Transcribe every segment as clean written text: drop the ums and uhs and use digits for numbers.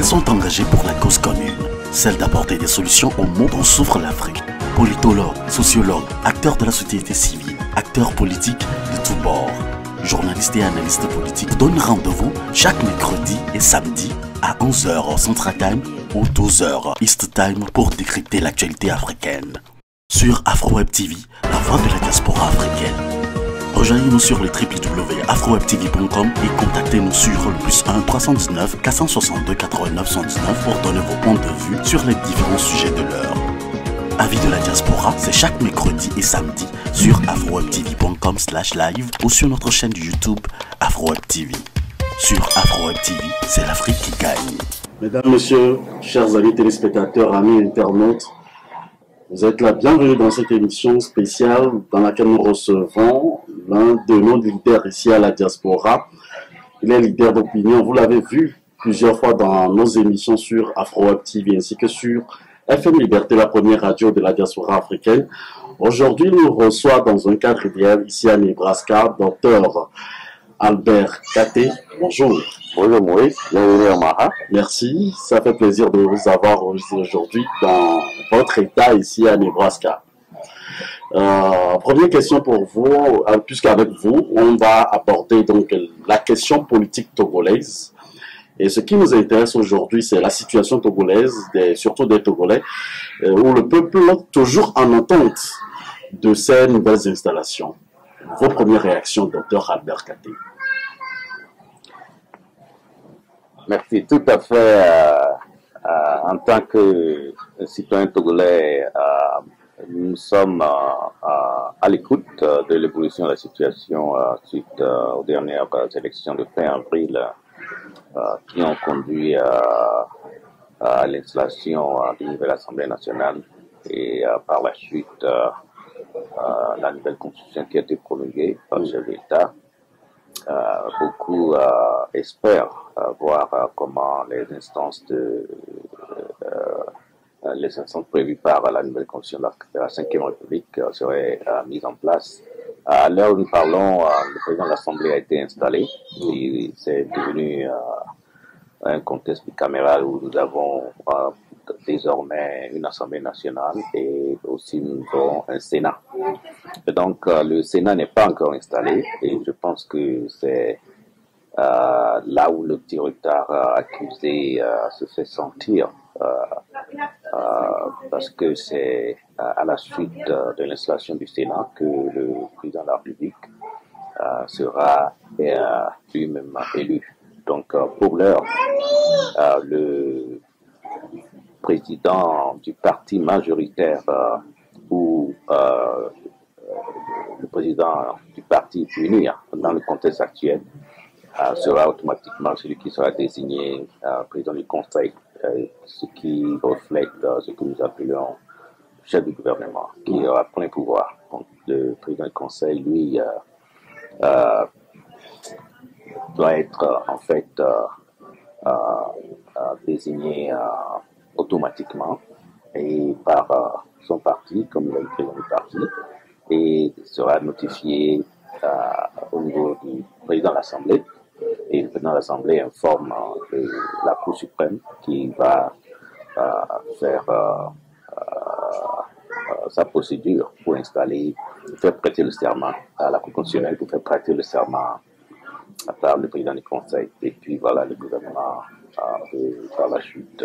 Ils sont engagés pour la cause commune, celle d'apporter des solutions au monde dont souffre l'Afrique. Politologues, sociologues, acteurs de la société civile, acteurs politiques de tous bords, journalistes et analystes politiques donnent rendez-vous chaque mercredi et samedi à 11h Central Time ou 12h East Time pour décrypter l'actualité africaine. Sur AfroWeb TV, la voix de la diaspora africaine. Rejoignez-nous sur le www.afrowebtv.com et contactez-nous sur le +1 319 462 89 119 pour donner vos points de vue sur les différents sujets de l'heure. Avis de la diaspora, c'est chaque mercredi et samedi sur afrowebtv.com/live ou sur notre chaîne YouTube AfroWeb TV. Sur AfroWeb TV, c'est l'Afrique qui gagne. Mesdames, Messieurs, chers amis téléspectateurs, amis internautes, vous êtes la bienvenue dans cette émission spéciale dans laquelle nous recevons l'un de nos leaders ici à la diaspora. Il est leader d'opinion, vous l'avez vu plusieurs fois dans nos émissions sur AfroWeb TV ainsi que sur FM Liberté, la première radio de la diaspora africaine. Aujourd'hui, il nous reçoit dans un cadre idéal ici à Nebraska, Dr Albert Katé. Bonjour. Bonjour Maurice, bienvenue à Maha. Merci, ça fait plaisir de vous avoir aujourd'hui dans votre état ici à Nebraska. Première question pour vous, puisqu'avec vous, on va aborder donc la question politique togolaise. Et ce qui nous intéresse aujourd'hui, c'est la situation togolaise, surtout des Togolais, où le peuple est toujours en attente de ces nouvelles installations. Vos premières réactions, Dr Albert Katé. Merci, tout à fait. En tant que citoyen togolais, nous sommes à l'écoute de l'évolution de la situation suite aux dernières élections de fin avril qui ont conduit à l'installation d'une nouvelle Assemblée nationale et par la suite la nouvelle constitution qui a été promulguée par le chef de l'État. Beaucoup espèrent voir comment les instances prévues par la nouvelle constitution de la 5e République seraient mises en place. À l'heure où nous parlons, le président de l'Assemblée a été installé et c'est devenu un contexte bicaméral où nous avons désormais une Assemblée nationale et aussi nous avons un Sénat. Et donc le Sénat n'est pas encore installé et je pense que c'est là où le petit retard accusé se fait sentir parce que c'est à la suite de l'installation du Sénat que le président de la République sera lui-même élu. Donc pour l'heure, le président du parti majoritaire ou le président du parti unir dans le contexte actuel sera automatiquement celui qui sera désigné président du Conseil, ce qui reflète ce que nous appelons chef du gouvernement, qui aura plein pouvoir. Donc le président du Conseil, lui, doit être en fait désigné automatiquement et par son parti, comme il est le président du parti, et sera notifié au niveau du président de l'Assemblée. Et le président de l'Assemblée informe la Cour suprême qui va faire sa procédure pour installer, faire prêter le serment à la Cour constitutionnelle, pour faire prêter le serment par le président du Conseil. Et puis voilà, le gouvernement par la suite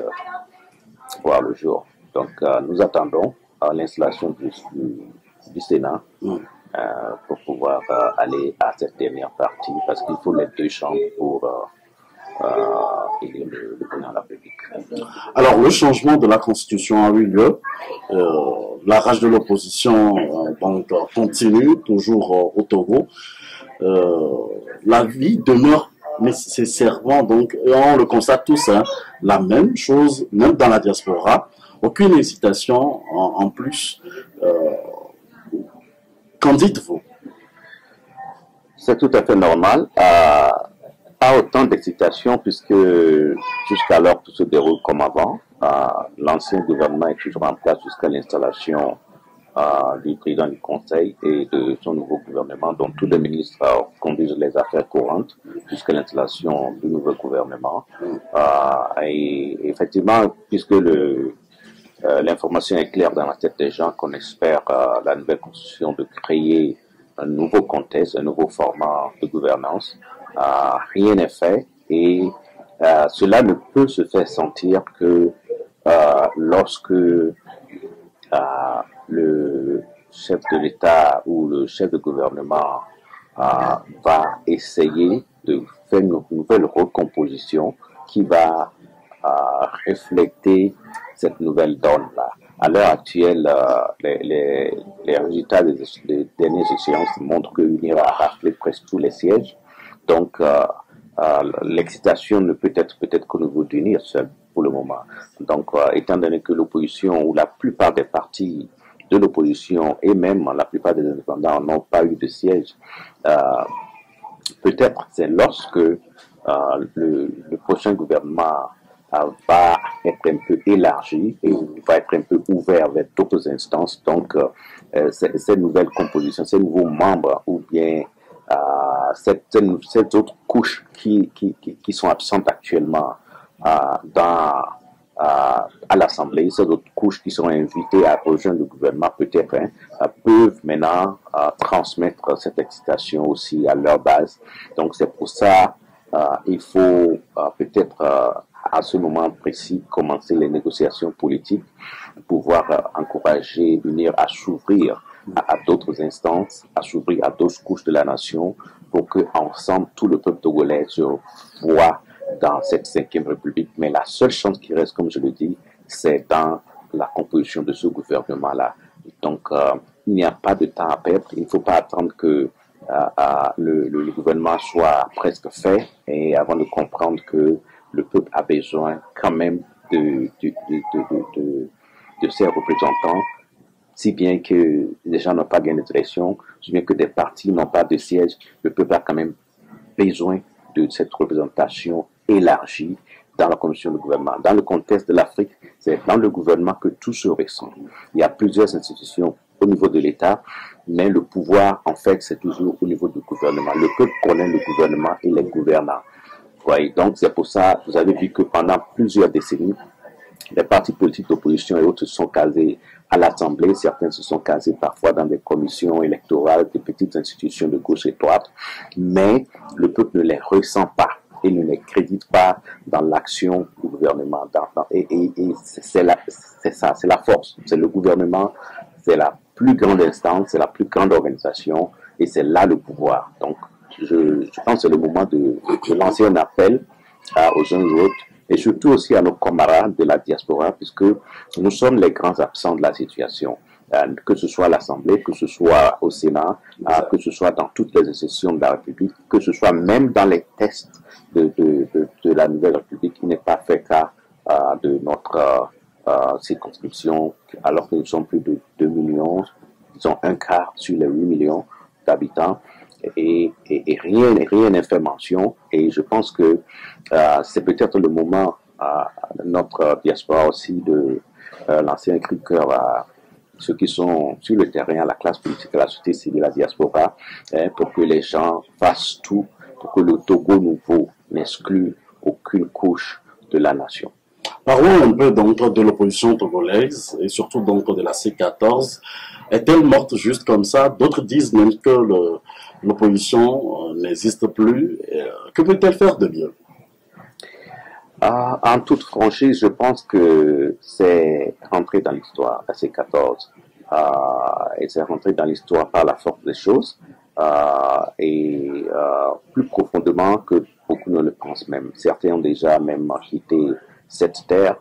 voir le jour. Donc nous attendons l'installation du Sénat pour pouvoir aller à cette dernière partie, parce qu'il faut les deux chambres pour élire le président de la République. Alors, le changement de la Constitution a eu lieu. La rage de l'opposition continue, toujours au Togo. La vie demeure nécessairement, donc, et on le constate tous, la même chose, même dans la diaspora. Aucune hésitation en plus. Qu'en dites-vous? C'est tout à fait normal. Pas autant d'excitation puisque jusqu'alors tout se déroule comme avant. L'ancien gouvernement est toujours en place jusqu'à l'installation du président du Conseil et de son nouveau gouvernement, dont tous les ministres conduisent les affaires courantes jusqu'à l'installation du nouveau gouvernement. Et effectivement, puisque l'information est claire dans la tête des gens qu'on espère la nouvelle constitution de créer un nouveau contexte, un nouveau format de gouvernance, rien n'est fait et cela ne peut se faire sentir que lorsque le chef de l'État ou le chef de gouvernement va essayer de faire une nouvelle recomposition qui va refléter cette nouvelle donne-là. À l'heure actuelle, les résultats des dernières échéances montrent qu'UNIR a raflé presque tous les sièges. Donc, l'excitation ne peut être peut-être qu'au niveau d'UNIR seul pour le moment. Donc, étant donné que l'opposition ou la plupart des partis de l'opposition et même la plupart des indépendants n'ont pas eu de siège, peut-être c'est lorsque le prochain gouvernement va être un peu élargi et va être un peu ouvert vers d'autres instances. Donc, ces nouvelles compositions, ces nouveaux membres ou bien cette autre couche qui sont absentes actuellement à l'Assemblée, ces autres couches qui sont invitées à rejoindre le gouvernement peut-être peuvent maintenant transmettre cette excitation aussi à leur base. Donc c'est pour ça il faut peut-être à ce moment précis commencer les négociations politiques, pouvoir encourager l'UNIR à s'ouvrir à d'autres instances, à s'ouvrir à d'autres couches de la nation pour que ensemble tout le peuple togolais se voit dans cette 5e République. Mais la seule chance qui reste, comme je le dis, c'est dans la composition de ce gouvernement-là. Donc, il n'y a pas de temps à perdre. Il ne faut pas attendre que le gouvernement soit presque fait et avant de comprendre que le peuple a besoin quand même de ses représentants, si bien que les gens n'ont pas gagné d'élection, si bien que des partis n'ont pas de siège, le peuple a quand même besoin de cette représentation élargie dans la commission de gouvernement. Dans le contexte de l'Afrique, c'est dans le gouvernement que tout se ressent. Il y a plusieurs institutions au niveau de l'État, mais le pouvoir, en fait, c'est toujours au niveau du gouvernement. Le peuple connaît le gouvernement et les gouvernants. Ouais, donc c'est pour ça, vous avez vu que pendant plusieurs décennies, les partis politiques d'opposition et autres se sont casés à l'Assemblée. Certains se sont casés parfois dans des commissions électorales, des petites institutions de gauche et droite. Mais le peuple ne les ressent pas et ne les crédite pas dans l'action du gouvernement. Et c'est ça, c'est la force. C'est le gouvernement, c'est la plus grande instance, c'est la plus grande organisation et c'est là le pouvoir. Donc, je pense que c'est le moment de lancer un appel aux jeunes autres et surtout aussi à nos camarades de la diaspora, puisque nous sommes les grands absents de la situation, que ce soit à l'Assemblée, que ce soit au Sénat, que ce soit dans toutes les institutions de la République, que ce soit même dans les tests de la nouvelle République. Il n'est pas fait cas de notre circonscription, alors que nous sommes plus de 2 millions, disons un quart sur les 8 millions d'habitants. Et rien n'est fait mention. Et je pense que c'est peut-être le moment à notre diaspora aussi de lancer un cri de cœur à ceux qui sont sur le terrain, à la classe politique, à la société civile, à la diaspora, pour que les gens fassent tout pour que le Togo nouveau n'exclue aucune couche de la nation. Parlons un peu donc de l'opposition togolaise et surtout donc de la C14. Est-elle morte juste comme ça? D'autres disent même que l'opposition n'existe plus. Que peut-elle faire de mieux? En toute franchise, je pense que c'est rentré dans l'histoire, la C14. Et c'est rentré dans l'histoire par la force des choses. Et plus profondément que beaucoup ne le pensent même. Certains ont déjà même quitté cette terre.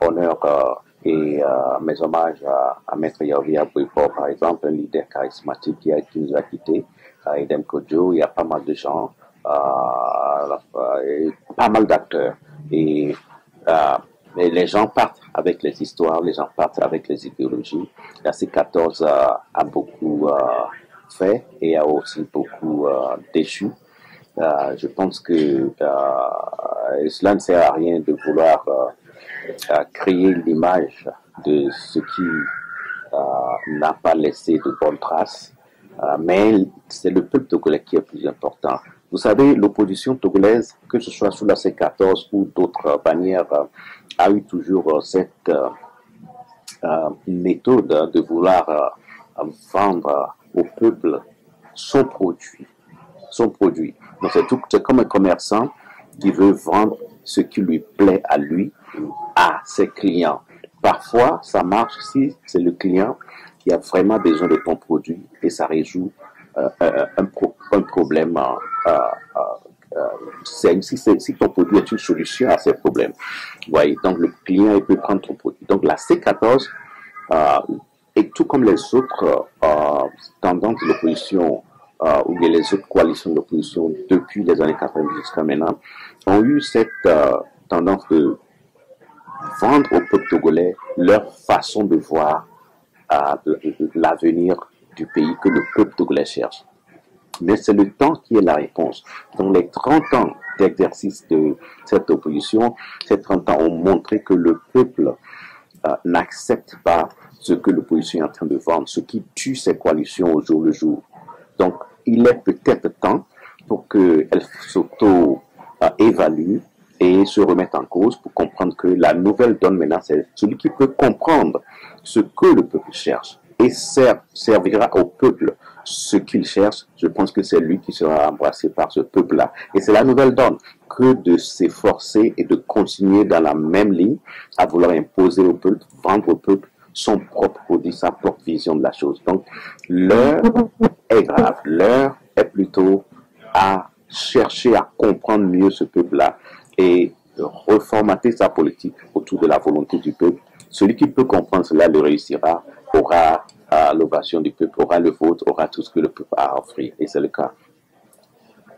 Honneur et mes hommages à Maître Yaoria Bouipo, par exemple, un leader charismatique qui nous a quittés, Edem Kodjo. Il y a pas mal de gens, pas mal d'acteurs. Et les gens partent avec les histoires, les gens partent avec les idéologies. La C14 a beaucoup fait et a aussi beaucoup déçu. Je pense que cela ne sert à rien de vouloir créer l'image de ce qui n'a pas laissé de bonnes traces, mais c'est le peuple togolais qui est plus important. Vous savez, l'opposition togolaise, que ce soit sous la C14 ou d'autres bannières, a eu toujours cette méthode de vouloir vendre au peuple son produit. Son produit. Donc c'est comme un commerçant qui veut vendre ce qui lui plaît à lui, à ses clients. Parfois, ça marche si c'est le client qui a vraiment besoin de ton produit et ça résout un problème. Si ton produit est une solution à ces problèmes. Voyez, donc le client il peut prendre ton produit. Donc la C14, et tout comme les autres tendances de l'opposition, ou bien les autres coalitions de l'opposition depuis les années 90 jusqu'à maintenant, ont eu cette tendance de vendre au peuple togolais leur façon de voir l'avenir du pays que le peuple togolais cherche. Mais c'est le temps qui est la réponse. Dans les 30 ans d'exercice de cette opposition, ces 30 ans ont montré que le peuple n'accepte pas ce que l'opposition est en train de vendre, ce qui tue ces coalitions au jour le jour. Donc, il est peut-être temps pour qu'elles s'auto-évaluent et se remettent en cause pour comprendre que la nouvelle donne maintenant, c'est celui qui peut comprendre ce que le peuple cherche et servira au peuple ce qu'il cherche. Je pense que c'est lui qui sera embrassé par ce peuple-là. Et c'est la nouvelle donne que de s'efforcer et de continuer dans la même ligne à vouloir imposer au peuple, vendre au peuple son propre produit, sa propre vision de la chose. Donc, l'heure est grave. L'heure est plutôt à chercher à comprendre mieux ce peuple-là et reformater sa politique autour de la volonté du peuple. Celui qui peut comprendre cela le réussira, aura l'ovation du peuple, aura le vote, aura tout ce que le peuple a à offrir. Et c'est le cas.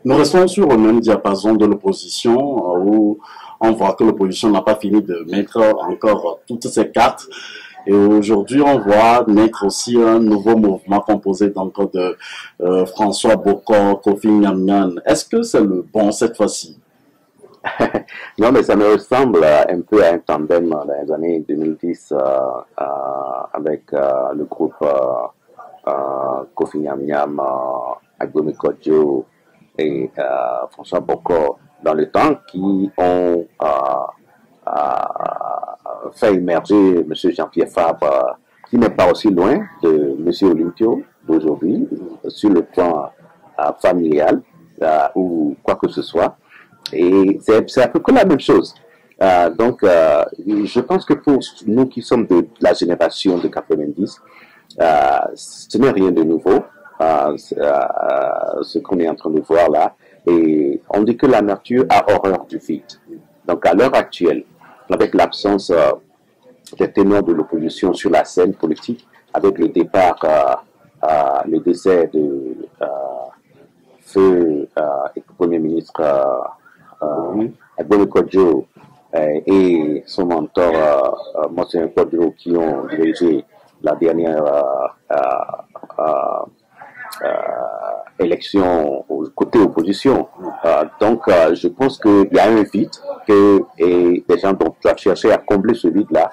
Nous restons sur le même diapason de l'opposition où on voit que l'opposition n'a pas fini de mettre encore toutes ses cartes. Et aujourd'hui, on voit naître aussi un nouveau mouvement composé donc de François Bokor, Kofi Nyamnyan. Est-ce que c'est le bon cette fois-ci? Non, mais ça me ressemble un peu à un tandem dans les années 2010 avec le groupe Kofi Nyam, Agbomi Kodjo et François Bokor dans le temps qui ont fait émerger M. Jean-Pierre Fabre, qui n'est pas aussi loin de M. Olympio d'aujourd'hui, sur le plan familial ou quoi que ce soit. Et c'est à peu près la même chose. Donc, je pense que pour nous qui sommes de la génération de 90, ce n'est rien de nouveau, ce qu'on est en train de voir là. Et on dit que la nature a horreur du vide. Donc, à l'heure actuelle, avec l'absence des ténors de l'opposition sur la scène politique, avec le départ, le décès de feu Premier ministre Agbomi Kodjo et son mentor Monsieur Kodjo qui ont dirigé la dernière élection côté opposition. Donc, je pense qu'il y a un vide et les gens doivent chercher à combler ce vide-là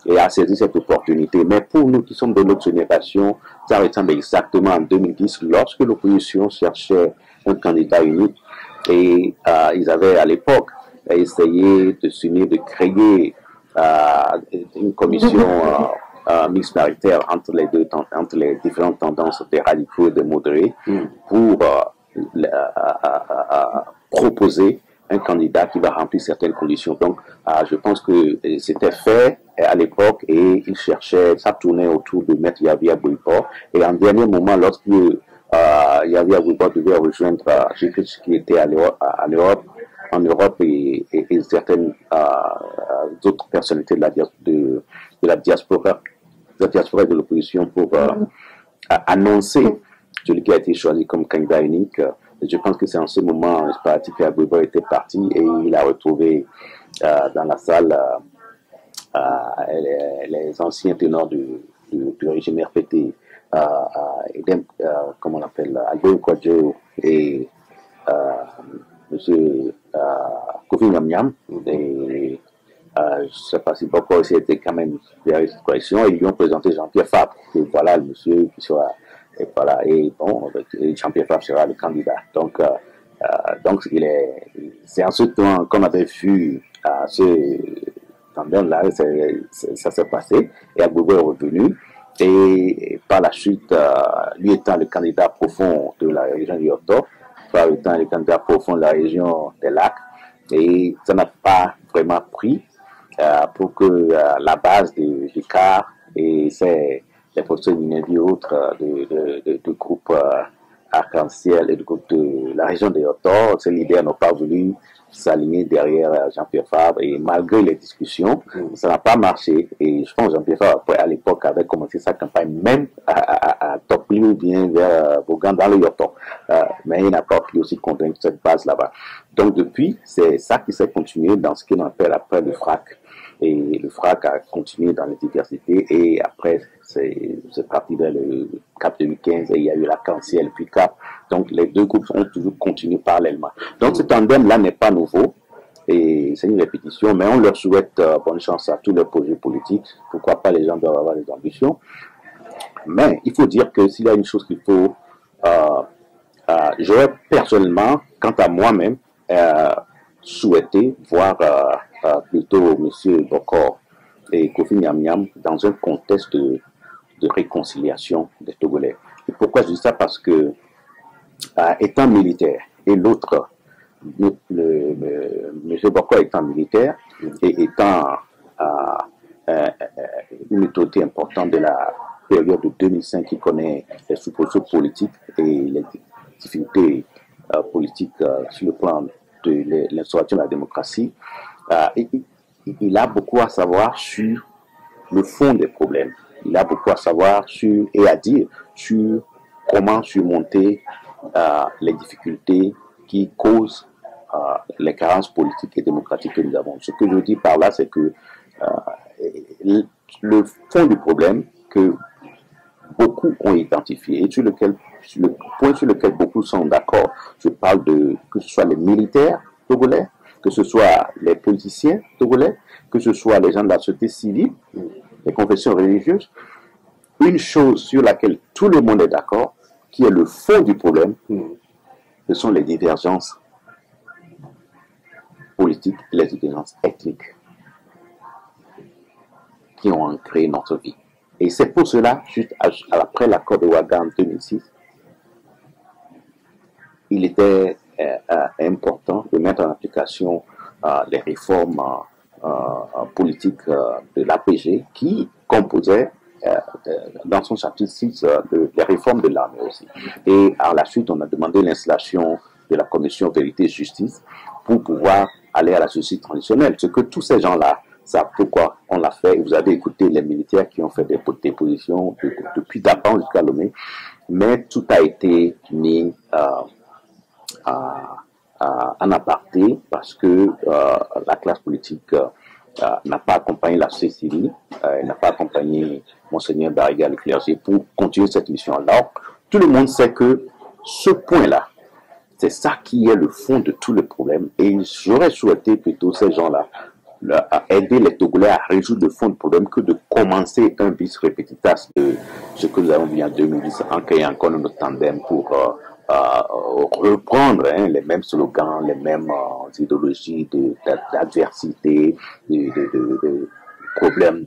et à saisir cette opportunité. Mais pour nous qui sommes de notre génération, ça ressemble exactement en 2010 lorsque l'opposition cherchait un candidat unique et ils avaient à l'époque essayé de s'unir, de créer une commission mixte paritaire entre les différentes tendances des radicaux et des modérés pour proposer un candidat qui va remplir certaines conditions. Donc, je pense que c'était fait à l'époque et il cherchait, ça tournait autour de Maître Yavia Bouipo. Et en dernier moment, lorsque Yavia Bouipo devait rejoindre Jésus qui était en Europe et certaines autres personnalités de la diaspora de l'opposition pour annoncer celui qui a été choisi comme candidat unique. Je pense que c'est en ce moment, que Abouba était parti et il a retrouvé dans la salle les anciens ténors du régime RPT, comment on appelle, Agbomi Kodjo et M. Kofi Nyam et je ne sais pas si Bokor aussi était quand même derrière cette coalition, et ils lui ont présenté Jean-Pierre Fabre, que voilà le monsieur qui sera, et voilà, et bon, Jean-Pierre Fabre sera le candidat. Donc c'est en ce temps qu'on avait vu ce tandem-là, ça s'est passé, et Agbogbo est revenu, et par la suite, lui étant le candidat profond de la région du Haut-Nord, Fabre étant le candidat profond de la région des Lacs, et ça n'a pas vraiment pris pour que la base du CAR et les professeurs Minervi et autres du groupe Arc-en-Ciel et du groupe de la région des Haut-Nord, ces leaders n'ont pas voulu s'aligner derrière Jean-Pierre Fabre, et malgré les discussions, ça n'a pas marché. Et je pense que Jean-Pierre Fabre, après, à l'époque, avait commencé sa campagne même à Topli ou bien vers Vaughan dans le Haut-Nord. Mais il n'a pas pu aussi convaincre cette base là-bas. Donc depuis, c'est ça qui s'est continué dans ce qu'on appelle après le FRAC. Et le FRAC a continué dans les diversités, et après c'est parti vers le CAP 2015, et il y a eu l'Arc-en-Ciel puis CAP. Donc les deux groupes ont toujours continué parallèlement. Donc ce tandem-là n'est pas nouveau, et c'est une répétition, mais on leur souhaite bonne chance à tous leurs projets politiques. Pourquoi pas, les gens doivent avoir des ambitions. Mais il faut dire que s'il y a une chose qu'il faut, j'aurais personnellement, quant à moi-même, souhaité voir plutôt M. Bokor et Kofi Nyam dans un contexte de réconciliation des Togolais. Et pourquoi je dis ça? Parce que étant militaire, et l'autre, M. Bokor étant militaire et étant une autorité importante de la période de 2005 qui connaît les soubresauts politiques et les difficultés politiques sur le plan de l'instauration de la démocratie, il a beaucoup à savoir sur le fond des problèmes. Il a beaucoup à savoir et à dire sur comment surmonter les difficultés qui causent les carences politiques et démocratiques que nous avons. Ce que je dis par là, c'est que le fond du problème que beaucoup ont identifié, et le point sur lequel beaucoup sont d'accord, je parle que ce soit les militaires togolais, que ce soit les politiciens togolais, que ce soit les gens de la société civile, les confessions religieuses, une chose sur laquelle tout le monde est d'accord, qui est le fond du problème, ce sont les divergences politiques et les divergences ethniques qui ont ancré notre vie. Et c'est pour cela, juste après l'accord de Ouaga en 2006, il était important de mettre en application les réformes politiques de l'APG qui composaient dans son chapitre 6 les réformes de l'armée aussi. Et à la suite, on a demandé l'installation de la commission Vérité et Justice pour pouvoir aller à la justice traditionnelle. Ce que tous ces gens-là savent pourquoi on l'a fait. Vous avez écouté les militaires qui ont fait des positions depuis Dapan jusqu'à Lomé, mais tout a été mis en aparté parce que la classe politique n'a pas accompagné la société civile, n'a pas accompagné Monseigneur Barriga le clergé pour continuer cette mission. Alors, tout le monde sait que ce point-là, c'est ça qui est le fond de tout le problème. Et j'aurais souhaité plutôt ces gens-là aider les Togolais à résoudre le fond du problème que de commencer un bis repetitas de ce que nous avons vu en 2010 en créant encore notre tandem pour reprendre les mêmes slogans, les mêmes idéologies d'adversité, de problèmes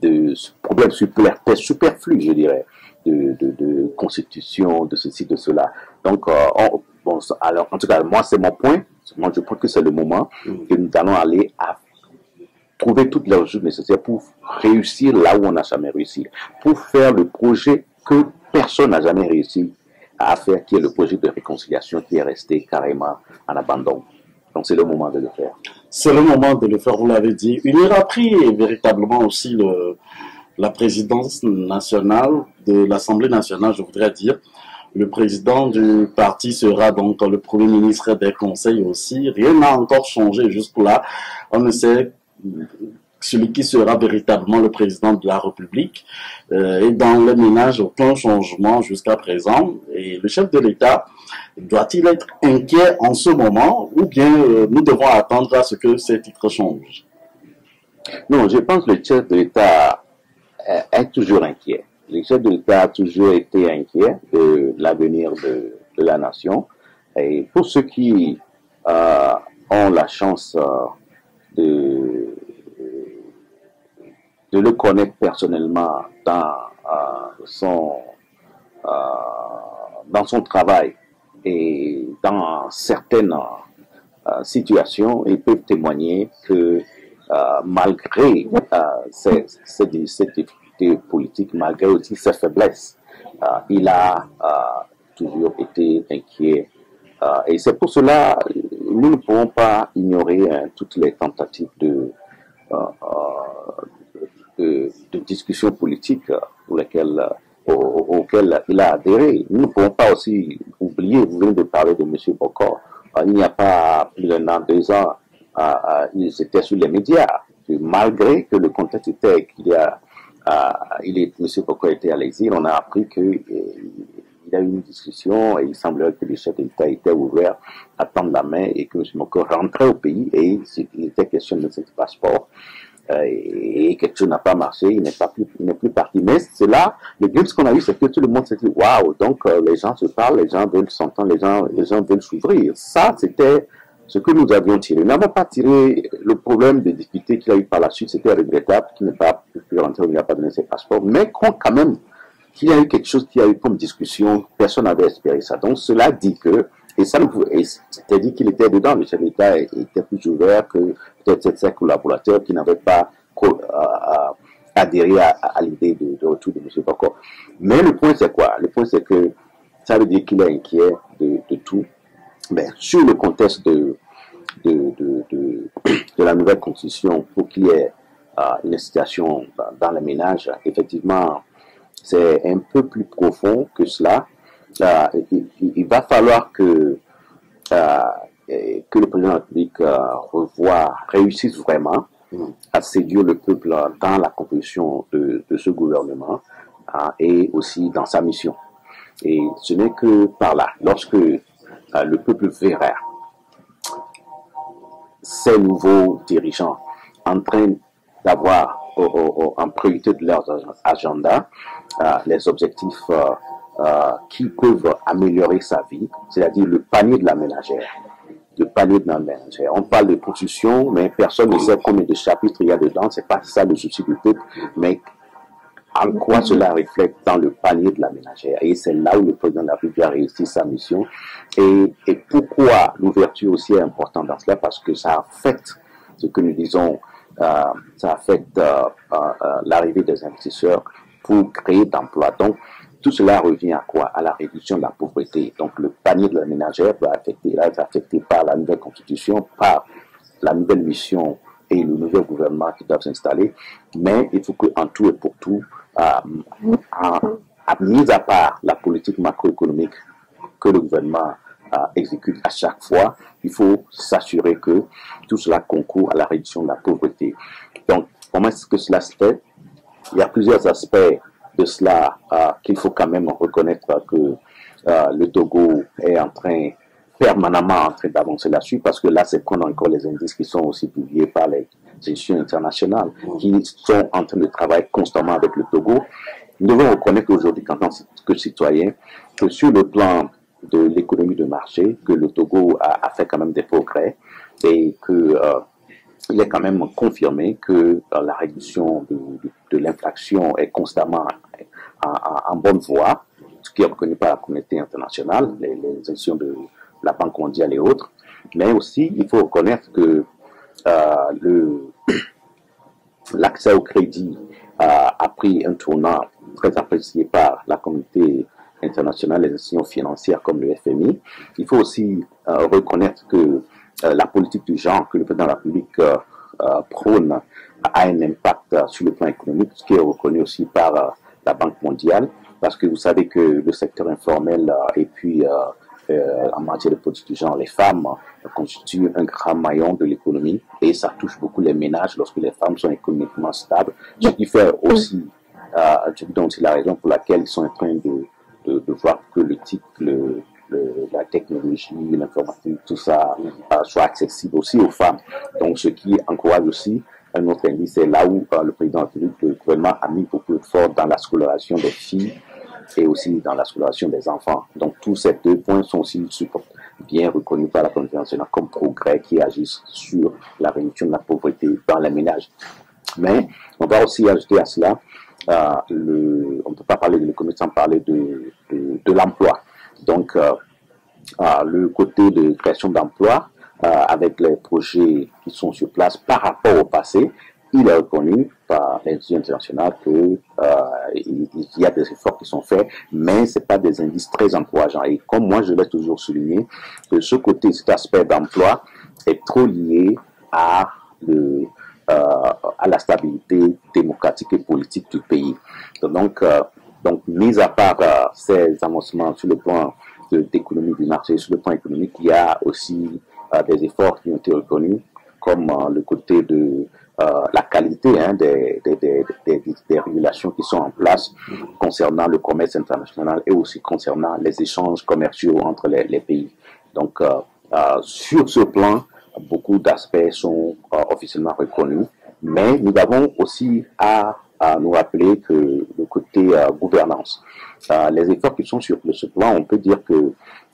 superflus, je dirais, de constitution, de ceci, de cela. Donc, alors, en tout cas, moi, c'est mon point. Moi, je pense que c'est le moment que nous allons aller à trouver toutes les ressources nécessaires pour réussir là où on n'a jamais réussi, pour faire le projet que personne n'a jamais réussi à faire, qui est le projet de réconciliation qui est resté carrément en abandon. Donc c'est le moment de le faire. C'est le moment de le faire, vous l'avez dit. Il ira pris véritablement aussi la présidence nationale de l'Assemblée nationale, je voudrais dire. Le président du parti sera donc le Premier ministre des conseils aussi. Rien n'a encore changé jusque-là. On ne sait celui qui sera véritablement le président de la République. Et dans les ménages, aucun changement jusqu'à présent. Et le chef de l'État, doit-il être inquiet en ce moment ou bien nous devons attendre à ce que ces titres changent? Non, je pense que le chef de l'État est toujours inquiet. Le chef de l'État a toujours été inquiet de l'avenir de la nation. Et pour ceux qui ont la chance de, de le connaître personnellement son, euh, dans son travail et dans certaines situations, ils peuvent témoigner que malgré cette difficulté politique, malgré aussi ses faiblesses, il a toujours été inquiet. Et c'est pour cela nous ne pouvons pas ignorer toutes les tentatives de discussions politiques auxquelles il a adhéré. Nous ne pouvons pas aussi oublier, vous venez de parler de M. Bokor, il n'y a pas plus d'un an, 2 ans, ils étaient sur les médias. Malgré que le contexte était qu'il M. Bokor était à l'exil, on a appris qu'il y a eu une discussion et il semblerait que le chef de l'État était ouvert à tendre la main et que M. Bokor rentrait au pays et il était question de ce passeport. Et quelque chose n'a pas marché, il n'est plus parti. Mais c'est là, le but ce qu'on a eu, c'est que tout le monde s'est dit, waouh, donc les gens se parlent, les gens veulent s'entendre, les gens veulent s'ouvrir. Ça, c'était ce que nous avions tiré. Nous n'avons pas tiré le problème des difficultés qu'il a eu par la suite, c'était regrettable qu'il n'ait pas pu rentrer, il n'a pas donné ses passeports, mais quand même, qu'il y a eu quelque chose qui a eu comme discussion, personne n'avait espéré ça. Donc cela dit que, et ça, c'était dit qu'il était dedans, le chef de l'État était plus ouvert que peut-être ses collaborateurs qui n'avaient pas adhéré à l'idée de retour de M. Bokor. Mais le point c'est quoi? Le point c'est que ça veut dire qu'il est inquiet de tout. Mais sur le contexte de la nouvelle constitution, pour qu'il y ait une situation dans les ménages, effectivement, c'est un peu plus profond que cela. Il va falloir que le président de la République réussisse vraiment à séduire le peuple dans la composition de ce gouvernement et aussi dans sa mission. Et ce n'est que par là, lorsque le peuple verra ces nouveaux dirigeants en train d'avoir en priorité de leur agenda les objectifs qui peuvent améliorer sa vie, c'est-à-dire le panier de la ménagère. Le panier de la ménagère. On parle de constitution, mais personne ne sait combien de chapitres il y a dedans. C'est pas ça le souci du peuple, mais en quoi cela reflète dans le panier de la ménagère. Et c'est là où le président de la République a réussi sa mission. Et pourquoi l'ouverture aussi est importante dans cela? Parce que ça affecte ce que nous disons, ça affecte l'arrivée des investisseurs pour créer d'emplois. Donc, tout cela revient à quoi? À la réduction de la pauvreté. Donc, le panier de la ménagère va être affecté par la nouvelle constitution, par la nouvelle mission et le nouveau gouvernement qui doivent s'installer. Mais il faut qu'en tout et pour tout, mis à part la politique macroéconomique que le gouvernement exécute à chaque fois, il faut s'assurer que tout cela concourt à la réduction de la pauvreté. Donc, comment est-ce que cela se fait? Il y a plusieurs aspects de cela qu'il faut quand même reconnaître que le Togo est permanemment en train d'avancer là-dessus, parce que là, c'est qu'on a encore les indices qui sont aussi publiés par les institutions internationales qui sont en train de travailler constamment avec le Togo. Nous devons reconnaître aujourd'hui, en tant que citoyens, que sur le plan de l'économie de marché, que le Togo a fait quand même des progrès et que il est quand même confirmé que la réduction de l'inflation est constamment en bonne voie, ce qui est reconnu par la communauté internationale, les institutions de la Banque mondiale et autres. Mais aussi, il faut reconnaître que l'accès au crédit a pris un tournant très apprécié par la communauté internationale, les institutions financières comme le FMI. Il faut aussi reconnaître que la politique du genre que le président de la République prône a un impact sur le plan économique, ce qui est reconnu aussi par la Banque mondiale, parce que vous savez que le secteur informel et puis en matière de politique du genre, les femmes constituent un grand maillon de l'économie et ça touche beaucoup les ménages lorsque les femmes sont économiquement stables, ce qui fait aussi, la raison pour laquelle ils sont en train de voir que la technologie, l'informatique, tout ça soit accessible aussi aux femmes. Donc, ce qui encourage aussi un autre indice, c'est là où le président de la République, le gouvernement a mis beaucoup d'efforts dans la scolarisation des filles et aussi dans la scolarisation des enfants. Donc tous ces 2 points sont aussi bien reconnus par la communauté internationale comme progrès qui agissent sur la réduction de la pauvreté dans les ménages. Mais on va aussi ajouter à cela, on ne peut pas parler de l'économie sans parler de l'emploi. Donc le côté de création d'emplois, avec les projets qui sont sur place par rapport au passé, il est reconnu par les institutions internationales qu'il y a des efforts qui sont faits, mais ce n'est pas des indices très encourageants. Et comme moi, je l'ai toujours souligné, que cet aspect d'emploi est trop lié à la stabilité démocratique et politique du pays. Donc mis à part ces avancements sur le plan d'économie du marché, sur le plan économique, il y a aussi des efforts qui ont été reconnus, comme le côté de la qualité des régulations qui sont en place concernant le commerce international et aussi concernant les échanges commerciaux entre les pays. Donc, sur ce plan, beaucoup d'aspects sont officiellement reconnus, mais nous avons aussi à nous rappeler que le côté gouvernance, les efforts qui sont sur ce plan, on peut dire que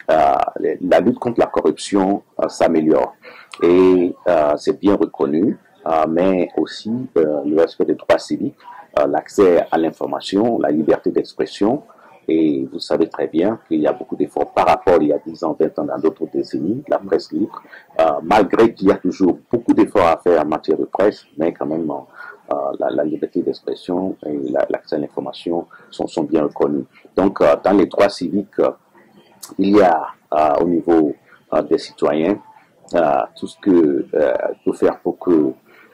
la lutte contre la corruption s'améliore et c'est bien reconnu, mais aussi le respect des droits civiques, l'accès à l'information, la liberté d'expression. Et vous savez très bien qu'il y a beaucoup d'efforts par rapport il y a 10 ans, 20 ans, dans d'autres décennies, la presse libre, malgré qu'il y a toujours beaucoup d'efforts à faire en matière de presse, mais quand même la liberté d'expression et l'accès à l'information sont bien reconnus. Donc dans les droits civiques, il y a au niveau des citoyens tout ce que peut faire pour que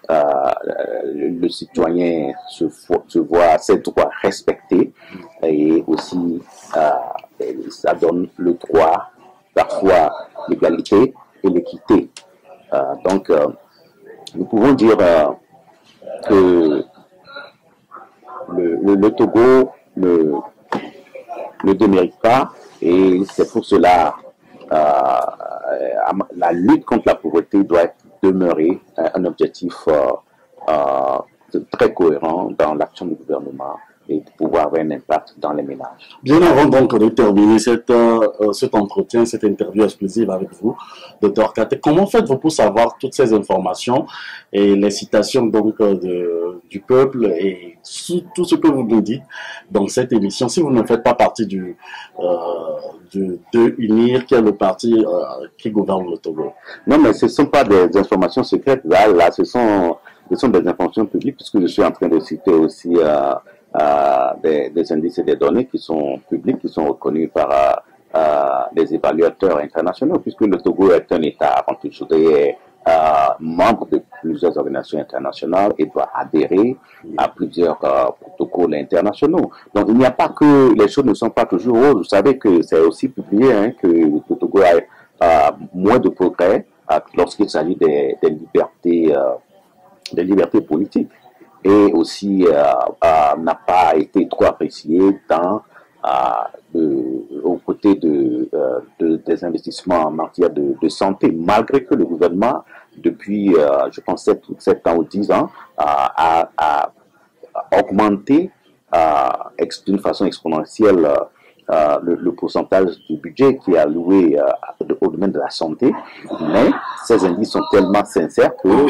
le citoyen se voit ses droits respectés, et aussi ça donne le droit, parfois l'égalité et l'équité. Donc nous pouvons dire que le Togo ne démérite pas, et c'est pour cela la lutte contre la pauvreté doit demeurer un objectif très cohérent dans l'action du gouvernement et de pouvoir avoir un impact dans les ménages. Bien avant donc de terminer cet entretien, cette interview exclusive avec vous, Dr Kate, comment faites-vous pour savoir toutes ces informations et les citations donc du peuple et tout ce que vous nous dites dans cette émission, si vous ne faites pas partie de UNIR, qui est le parti qui gouverne le Togo? Non, mais ce ne sont pas des informations secrètes, là ce sont des informations publiques, puisque je suis en train de citer aussi des indices et des données qui sont publics, qui sont reconnus par les évaluateurs internationaux, puisque le Togo est un État avant tout membre de plusieurs organisations internationales et doit adhérer à plusieurs protocoles internationaux. Donc il n'y a pas que les choses ne sont pas toujours roses. Vous savez que c'est aussi publié que le Togo a moins de progrès lorsqu'il s'agit des libertés politiques, et aussi n'a pas été trop apprécié aux côtés des investissements en matière de santé, malgré que le gouvernement, depuis, je pense, 7 ans ou 10 ans, a augmenté d'une façon exponentielle le pourcentage du budget qui est alloué au domaine de la santé. Mais ces indices sont tellement sincères que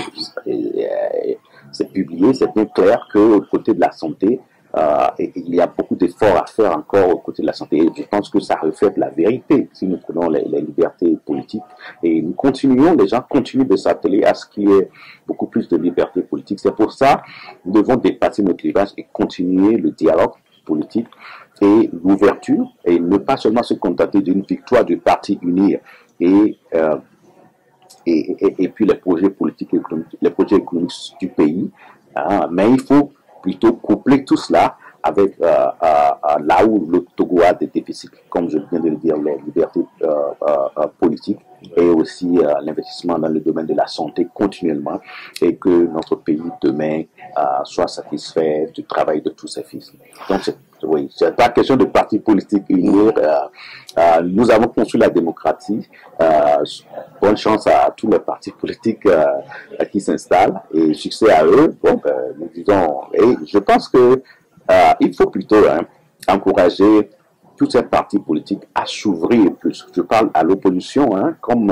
c'est publié, c'est bien clair qu'au côté de la santé, il y a beaucoup d'efforts à faire encore au côté de la santé. Et je pense que ça reflète la vérité si nous prenons les libertés politiques. Et nous continuons, les gens continuent de s'atteler à ce qu'il y ait beaucoup plus de liberté politique. C'est pour ça que nous devons dépasser nos clivages et continuer le dialogue politique et l'ouverture, et ne pas seulement se contenter d'une victoire du parti UNIR et puis les projets politiques et économiques, les projets économiques du pays, mais il faut plutôt coupler tout cela avec là où le Togo a des déficits, comme je viens de le dire, les libertés politiques et aussi l'investissement dans le domaine de la santé continuellement, et que notre pays demain soit satisfait du travail de tous ses fils. Donc Oui, c'est pas question de parti politique unir. Nous avons construit la démocratie. Bonne chance à tous les partis politiques qui s'installent et succès à eux. Bon, nous disons, et je pense que il faut plutôt encourager tous ces partis politiques à s'ouvrir plus. Je parle à l'opposition, comme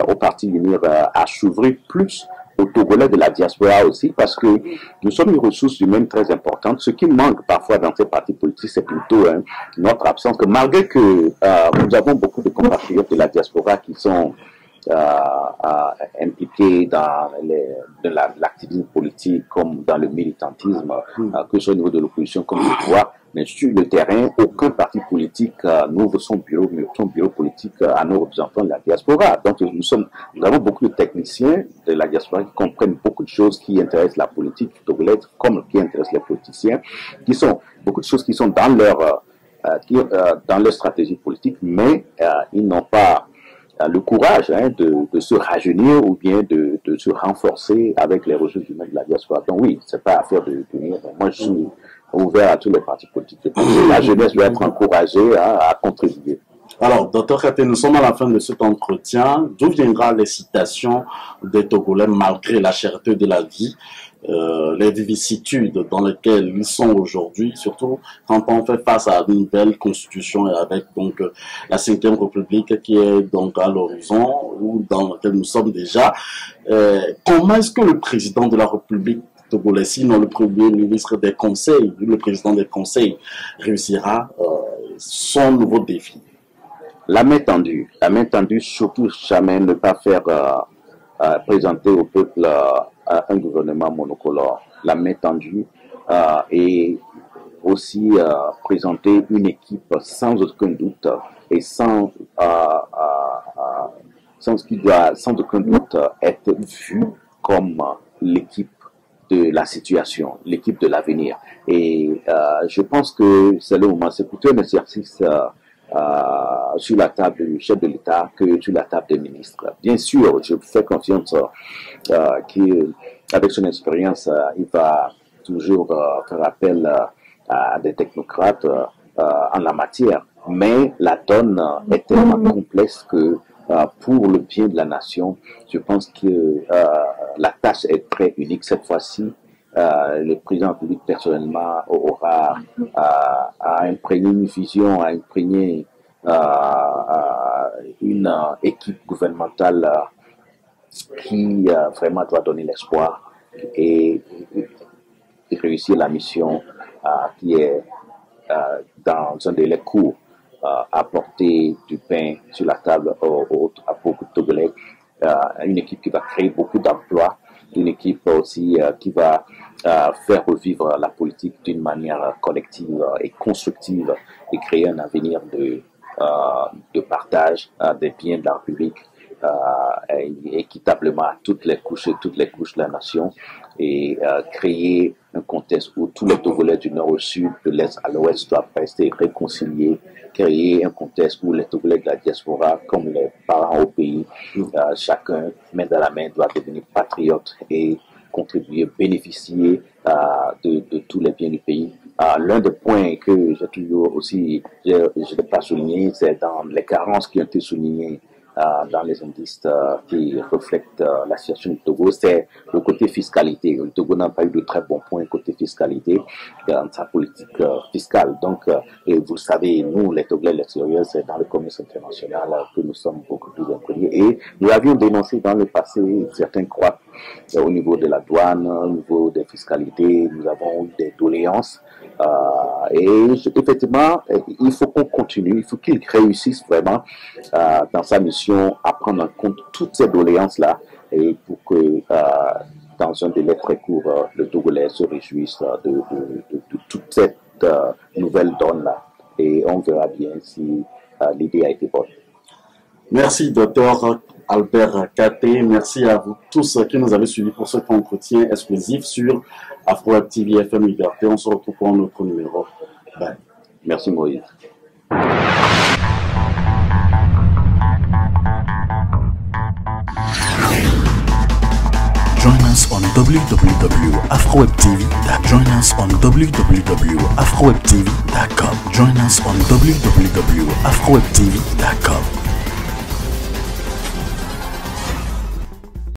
au parti unir, à s'ouvrir plus aux Togolais de la diaspora aussi, parce que nous sommes une ressource humaine très importante. Ce qui manque parfois dans ces partis politiques, c'est plutôt notre absence. Que malgré que nous avons beaucoup de compatriotes de la diaspora qui sont impliqués dans l'activisme politique, comme dans le militantisme, que ce soit au niveau de l'opposition comme du pouvoir, mais sur le terrain, aucun parti politique n'ouvre son bureau politique à nos représentants de la diaspora. Donc nous avons beaucoup de techniciens de la diaspora qui comprennent beaucoup de choses qui intéressent la politique togolaise, comme qui intéressent les politiciens, qui sont beaucoup de choses qui sont dans leur stratégie politique, mais ils n'ont pas le courage de se rajeunir ou bien de se renforcer avec les ressources humaines de la diaspora. Donc oui, c'est pas affaire de venir. Moi, je suis ouvert à tous les partis politiques. La jeunesse doit être encouragée à contribuer. Alors, Dr Katé, nous sommes à la fin de cet entretien. D'où viendra l'excitation des Togolais malgré la cherté de la vie, les vicissitudes dans lesquelles ils sont aujourd'hui, surtout quand on fait face à une nouvelle constitution et avec donc la 5e République qui est donc à l'horizon ou dans laquelle nous sommes déjà. Comment est-ce que le président de la République togolais, sinon le premier ministre des conseils, le président des conseils, réussira son nouveau défi? La main tendue, surtout jamais ne pas faire présenter au peuple un gouvernement monocolore. La main tendue et aussi présenter une équipe sans aucun doute et sans aucun doute être vue comme l'équipe de la situation, l'équipe de l'avenir. Et je pense que c'est le moment, c'est plutôt un exercice sur la table du chef de l'État que sur la table des ministres. Bien sûr, je fais confiance qu'avec son expérience, il va toujours faire appel à des technocrates en la matière. Mais la donne est tellement complexe que pour le bien de la nation, je pense que la tâche est très unique cette fois-ci. Le président de la République personnellement aura à imprégner une vision, à imprégner une équipe gouvernementale qui vraiment doit donner l'espoir et réussir la mission qui est dans un délai court, apporter du pain sur la table à beaucoup de Togolais, une équipe qui va créer beaucoup d'emplois, une équipe aussi qui va faire revivre la politique d'une manière collective et constructive et créer un avenir de partage des biens de la République équitablement à toutes les couches de la nation et créer un contexte où tous les Togolais du nord au sud, de l'est à l'ouest doivent rester réconciliés, créer un contexte où les Togolais de la diaspora, comme les parents au pays, chacun, main dans la main, doit devenir patriote et contribuer, bénéficier de tous les biens du pays. L'un des points que j'ai toujours aussi, je ne l'ai pas souligné, c'est dans les carences qui ont été soulignées dans les indices qui reflètent la situation du Togo, c'est le côté fiscalité. Le Togo n'a pas eu de très bons points côté fiscalité dans sa politique fiscale. Donc, et vous savez, nous, les Togolais de l'extérieur, c'est dans le commerce international que nous sommes beaucoup plus inconnus. Et nous avions dénoncé dans le passé certains croix au niveau de la douane, au niveau des fiscalités. Nous avons eu des doléances. Et effectivement, il faut qu'on continue, il faut qu'il réussisse vraiment dans sa mission à prendre en compte toutes ces doléances-là et pour que dans un délai très court, le Togolais se réjouisse de toute cette nouvelle donne-là. Et on verra bien si l'idée a été bonne. Merci, Dr Albert Katé. Merci à vous tous qui nous avez suivis pour cet entretien exclusif sur Afro-Web TV FM Liberté. On se retrouve pour un autre numéro. Bye. Merci, Moïse. Join us us on www.afrowebtv.com. Join us on www.afrowebtv.com. Join us on www.afrowebtv.com.